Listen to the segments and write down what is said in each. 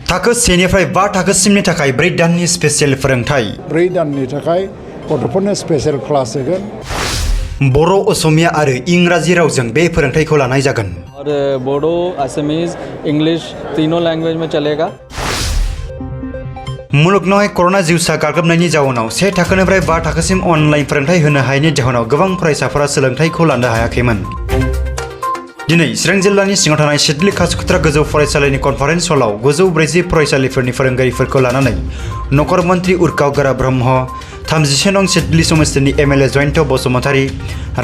थाखो 1 निफ्राय 5 थाखोसिमनि थाखाय 4 दाननि स्पेशल फोरोंथाय 4 दाननि थाखाय गथ'फोरनो स्पेशल क्लास होगोन। बर' असमिया आरो इंराजि रावजों बे फोरोंथायखौ लानाय जागोन। और बोडो असमीज इंग्लिश तीनों लैंग्वेज में चलेगा। मुलुगनावहाय कर'ना जिउसा गाग्लोबनायनि जाउनाव 1 थाखोनिफ्राय 5 थाखोसिम अनलाइन फोरोंथाय होनो हायैनि जाहोनाव गोबां फरायसाफोरा सोलोंथायखौ लानो हायाखैमोन। दिनै चिरां जिल्लानि सिङाव थानाय सिडली कासुकुत्रा गोजौ फरायसालिनि कनफारेन्स हलाव 940 फरायसालिफोरनि फोरोंगिरिफोरखौ लानानै नखर मन्त्रि उर्काव गोरा ब्रह्म, 31 नं सिडली समस्तिनि एमएलए जयन्त बसुमतारी,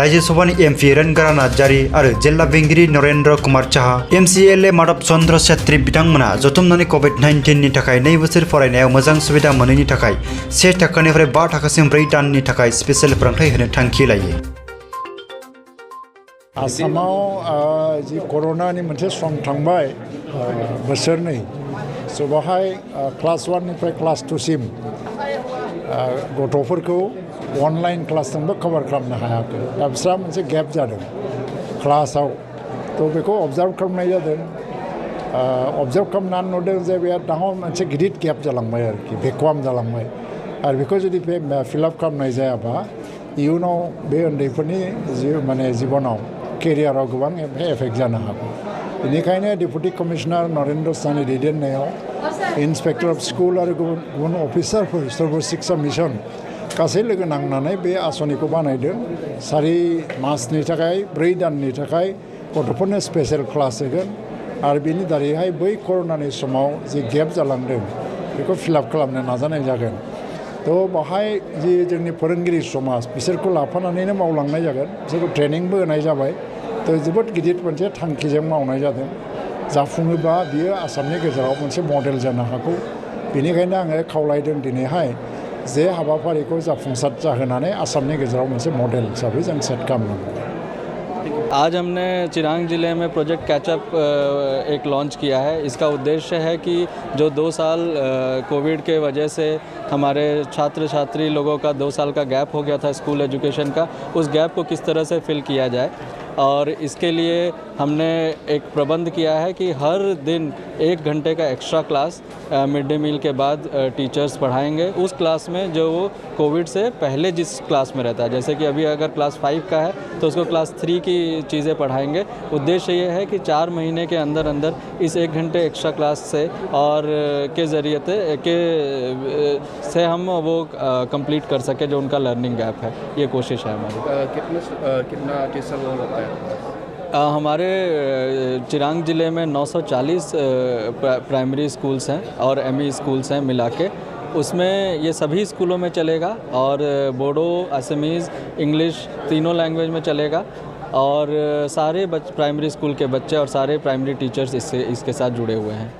राज्य सभानि एमपि रेनगोरा नार्जारी आरो जिल्ला बेंगिरि नरेन्द्र कुमार साहा, एमसिएलए माधव चन्द्र छेत्री बिथांमोना जथुमनानै कोविड-19 नि थाखाय 2 बोसोर फरायनायाव मोजां सुबिदा मोनैनि थाखाय 1 थाखोनिफ्राय 5 थाखोसिम 4 दाननि थाखाय स्पेशल फोरोंथाय होनो थांखि लायो। आसामाव जि कर'नानि मोनसे सम थांबाय बोसोरनै स' बेवहाय क्लास 1 निफ्राय क्लास 2 सिम गथ'फोरखौ अनलाइन क्लासजोंबो कभार खालामनो हायाखै। दा बिस्रा मोनसे गेप जादों क्लासाव। थ' बेखौ अबजार्भ खालामनाय जादों। अबजार्भ खालामनानै नुदों जे बे डाঙर मोनसे गिदिर गेप जालांबाय आरोखि, भेकुवाम जालांबाय। आरो बेखौ जुदि फिलआप खालामनाय जायाबा इयुनाव बे उन्दैफोरनि जिबनाव केरियाराव गोबां एफेक्ट जानो हागौ। बेनिखायनो डेपुटि कमिशनार नरेन्द्र साहानि दैदेननायाव इन्सपेक्टर अफ स्कुल आरो गुबुन अफिसारफोर सर्व शिक्षा मिशन गासै लोगो नांनानै बे आसनिखौ बानायदों। 4 मासनि थाखाय 4 दाननि थाखाय गथ'फोरनो स्पेशल क्लास होगोन आरो बेनि दारैहाय बै कर'नानि समाव जि गेप जालांदों बेखौ फिलआप खालामनो नाजानाय जागोन। थ' बेवहाय जि जोंनि फोरोंगिरि समाज बिसोरखौ लाफानानैनो मावलांनाय जागोन। बिसोरखौ ट्रेनिंबो होनाय जाबाय। थ' जोबोद गिदिर मोनसे थांखिजों मावनाय जादों। जाफुङोबा बियो आसामनि गेजेराव मोनसे मडेल जानो हागौ। बेनिखायनो आङो खावलायदों दिनैहाय जे हाबाफारिखौ जाफुंसार जाहोनानै आसामनि गेजेराव मोनसे मडेल हिसाबै जों सेट खालामनांगौ। आज हमने चिरांग ज़िले में प्रोजेक्ट कैचअप एक लॉन्च किया है। इसका उद्देश्य है कि जो 2 साल कोविड के वजह से हमारे छात्र छात्री लोगों का 2 साल का गैप हो गया था स्कूल एजुकेशन का, उस गैप को किस तरह से फिल किया जाए। और इसके लिए हमने एक प्रबंध किया है कि हर दिन 1 घंटे का extra class mid day meal के बाद टीचर्स पढ़ाएंगे उस क्लास में जो वो कोविड से पहले जिस क्लास में रहता है। जैसे कि अभी अगर क्लास 5 का है तो उसको क्लास 3 की चीज़ें पढ़ाएंगे। उद्देश्य ये है कि 4 महीने के अंदर अंदर इस 1 घंटे एक्स्ट्रा क्लास से और के ज़रिए से हम वो कंप्लीट कर सके जो उनका लर्निंग गैप है। ये कोशिश है हमारी। कितना टीचर होता है? हमारे चिरांग ज़िले में 940 प्राइमरी स्कूल्स हैं और एमई स्कूल्स हैं मिला के। उसमें ये सभी स्कूलों में चलेगा और बोडो असमीज़ इंग्लिश तीनों लैंग्वेज में चलेगा और सारे प्राइमरी स्कूल के बच्चे और सारे प्राइमरी टीचर्स इसके साथ जुड़े हुए हैं।